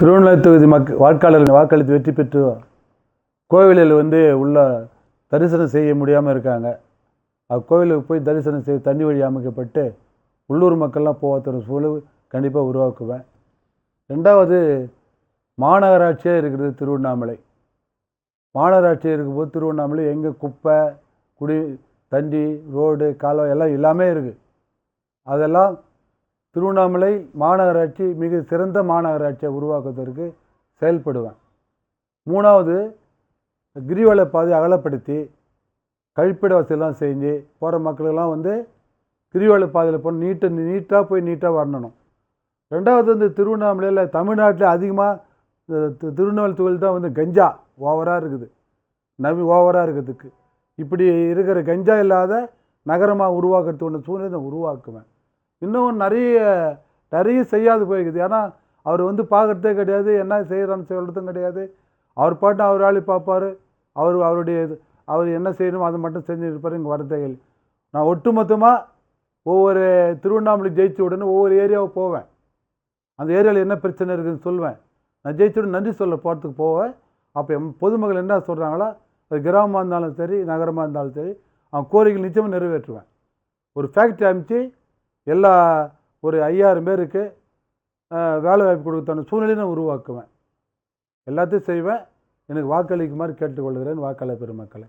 திருவண்ணாமலை தொகுதி வாக்காளர்கள் வாக்களித்து வெற்றி பெற்று கோவிலில் உள்ள தரிசனம் செய்ய முடியாமல் இருக்காங்க. அக்கோவிலுக்கு போய் தரிசனம் செய்ய தண்ணி வழி அமைக்கப்பட்டு உள்ளூர் மக்கள்லாம் போகிற சூழல் கண்டிப்பாக உருவாக்குவேன். ரெண்டாவது, மாநகராட்சியாக இருக்கிறது திருவண்ணாமலை. மாநகராட்சியாக இருக்கும்போது திருவண்ணாமலை எங்கே குப்பை, தண்ணி, ரோடு, கால்வாய் எல்லாம் எல்லாமே இருக்குது. அதெல்லாம் திருவண்ணாமலை மாநகராட்சி மிக சிறந்த மாநகராட்சியை உருவாக்குவதற்கு செயல்படுவேன். மூணாவது, கிரிவல பாதை அகலப்படுத்தி கழிப்பிட வசதியெல்லாம் செஞ்சு போகிற மக்களுக்கெல்லாம் கிரிவல பாதையில் போய் நீட்டாக போய் நீட்டாக வரணும். ரெண்டாவது, திருவண்ணாமலையில் தமிழ்நாட்டில் அதிகமாக திருவண்ணாமலை தொழில் தான் கஞ்சா ஓவராக இருக்குது. ஓவராக இருக்கிறதுக்கு இப்படி இருக்கிற கஞ்சா இல்லாத நகரமாக உருவாக்குறதுக்கு ஒன்று சூழ்நிலை உருவாக்குவேன். இன்னும் நிறைய செய்யாது போயிருக்குது. ஏன்னா அவர் பார்க்குறதே கிடையாது, என்ன செய்கிறான்னு சொல்கிறதும் கிடையாது. அவர் பாட்டு அவர் ஆளி பார்ப்பார். அவர் என்ன செய்யணுமோ அதை மட்டும் செஞ்சுருப்பார். இங்கே வரதே இல்லை. நான் ஒட்டுமொத்தமாக ஒவ்வொரு திருவண்ணாமலை ஜெயிச்ச உடனே ஒவ்வொரு ஏரியாவுக்கு போவேன். அந்த ஏரியாவில் என்ன பிரச்சனை இருக்குதுன்னு சொல்லுவேன். நான் ஜெயிச்ச உடனே நன்றி சொல்ல போகிறதுக்கு போவேன். அப்போ பொதுமக்கள் என்ன சொல்கிறாங்களோ, அது கிராமமாக இருந்தாலும் சரி, நகரமாக இருந்தாலும் சரி, அவன் கோரிக்கை நிச்சயமாக நிறைவேற்றுவேன். ஒரு ஃபேக்ட்ரி அமைச்சு ஒரு 5000 பேருக்கு வேலை வாய்ப்பு கொடுத்தான சூழ்நிலையை நான் உருவாக்குவேன். எல்லாத்தையும் செய்வேன். எனக்கு வாக்களிக்குமாறு கேட்டுக்கொள்கிறேன் வாக்காளர் பெருமக்களை.